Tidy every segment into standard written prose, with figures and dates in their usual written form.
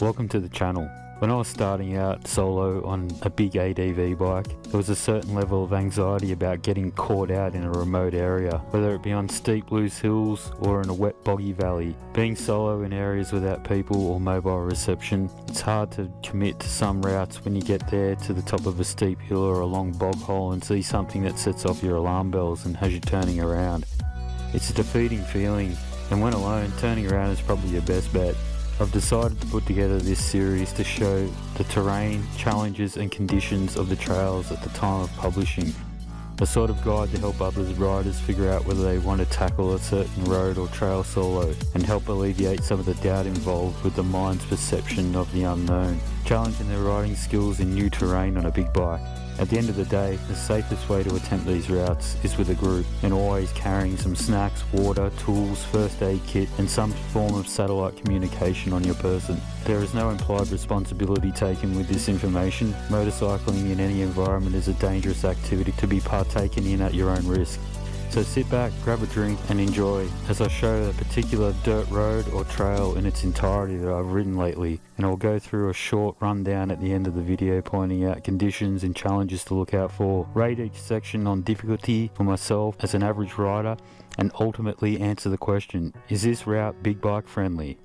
welcome to the channel. When I was starting out solo on a big ADV bike, there was a certain level of anxiety about getting caught out in a remote area, whether it be on steep loose hills or in a wet boggy valley. Being solo in areas without people or mobile reception, it's hard to commit to some routes when you get there to the top of a steep hill or a long bog hole and see something that sets off your alarm bells and has you turning around. It's a defeating feeling, and when alone, turning around is probably your best bet. I've decided to put together this series to show the terrain, challenges and conditions of the trails at the time of publishing. A sort of guide to help other riders figure out whether they want to tackle a certain road or trail solo, and help alleviate some of the doubt involved with the mind's perception of the unknown, challenging their riding skills in new terrain on a big bike. At the end of the day, the safest way to attempt these routes is with a group, and always carrying some snacks, water, tools, first aid kit and some form of satellite communication on your person. There is no implied responsibility taken with this information. Motorcycling in any environment is a dangerous activity to be partaken in at your own risk. So sit back, grab a drink and enjoy as I show a particular dirt road or trail in its entirety that I've ridden lately, and I'll go through a short rundown at the end of the video pointing out conditions and challenges to look out for, rate each section on difficulty for myself as an average rider, and ultimately answer the question, is this route big bike friendly?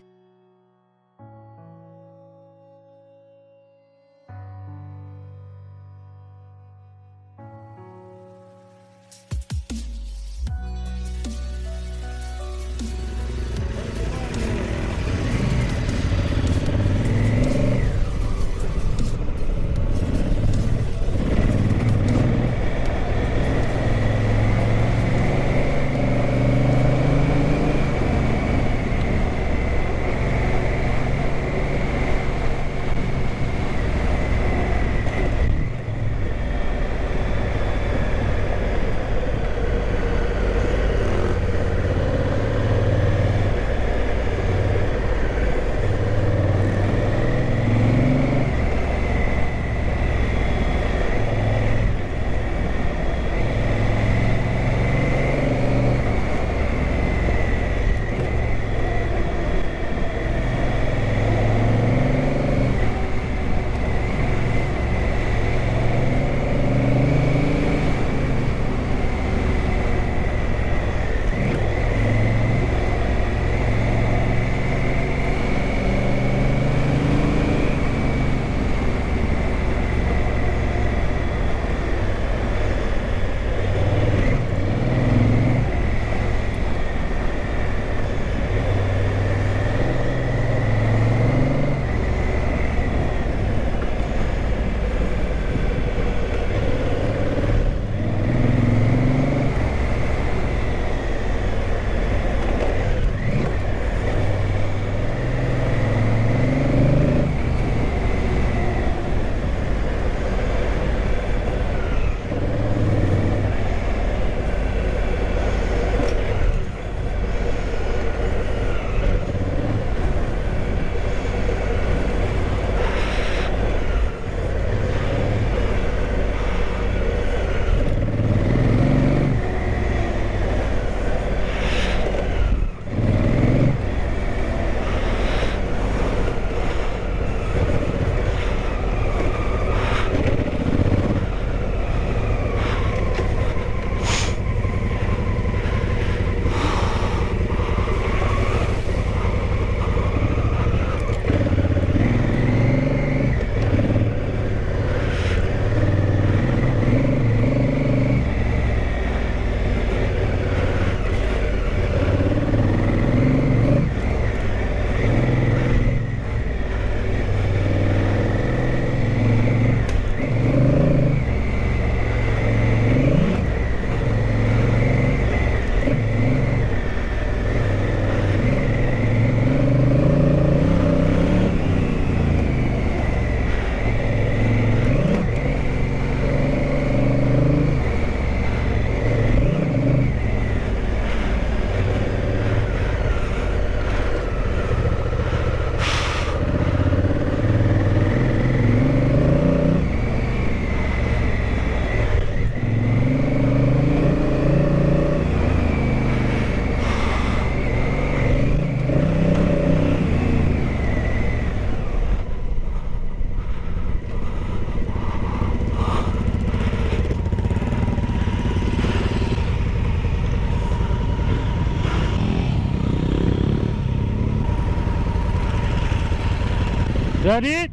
that it?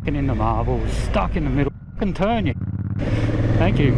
In the marble, stuck in the middle. Fucking turn you. Thank you.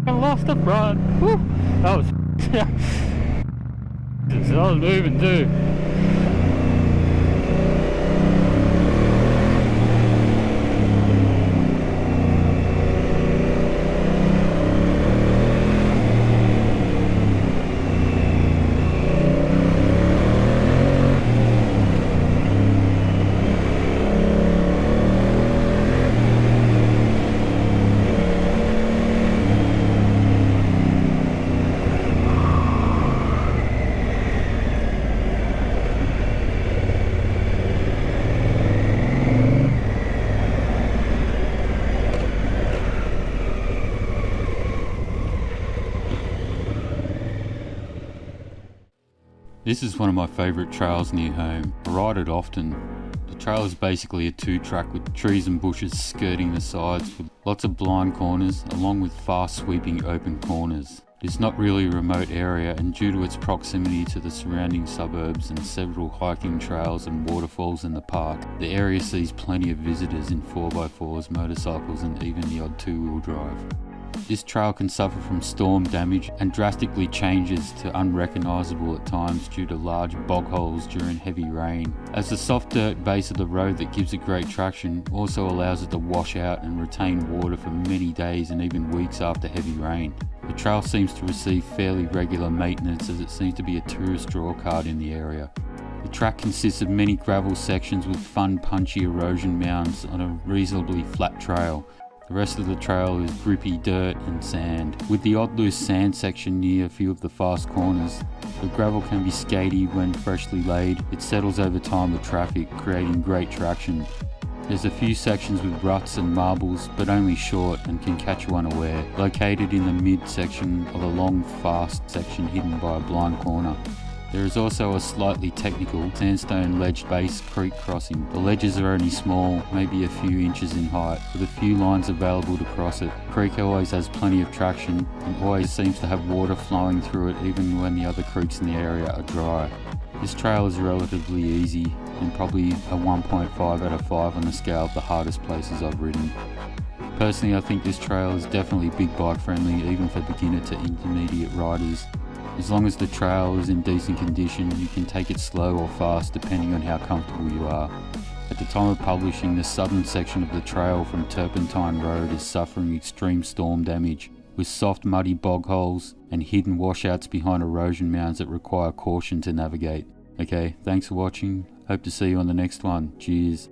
I lost the front. Woo. That was I was moving too. This is one of my favourite trails near home. I ride it often. The trail is basically a 2-track with trees and bushes skirting the sides with lots of blind corners along with fast sweeping open corners. It's not really a remote area, and due to its proximity to the surrounding suburbs and several hiking trails and waterfalls in the park, the area sees plenty of visitors in 4x4s, motorcycles and even the odd 2-wheel drive. This trail can suffer from storm damage and drastically changes to unrecognisable at times due to large bog holes during heavy rain, as the soft dirt base of the road that gives it great traction also allows it to wash out and retain water for many days and even weeks after heavy rain. The trail seems to receive fairly regular maintenance, as it seems to be a tourist draw card in the area. The track consists of many gravel sections with fun punchy erosion mounds on a reasonably flat trail. The rest of the trail is grippy dirt and sand, with the odd loose sand section near a few of the fast corners. The gravel can be skatey when freshly laid. It settles over time with traffic, creating great traction. There's a few sections with ruts and marbles, but only short and can catch you unaware, located in the mid-section of a long, fast section hidden by a blind corner. There is also a slightly technical sandstone ledge-based creek crossing. The ledges are only small, maybe a few inches in height, with a few lines available to cross it. The creek always has plenty of traction and always seems to have water flowing through it even when the other creeks in the area are dry. This trail is relatively easy and probably a 1.5 out of 5 on the scale of the hardest places I've ridden. Personally, I think this trail is definitely big bike friendly, even for beginner to intermediate riders. As long as the trail is in decent condition, you can take it slow or fast depending on how comfortable you are. At the time of publishing, the southern section of the trail from Turpentine Road is suffering extreme storm damage, with soft muddy bog holes and hidden washouts behind erosion mounds that require caution to navigate. Okay, thanks for watching. Hope to see you on the next one. Cheers.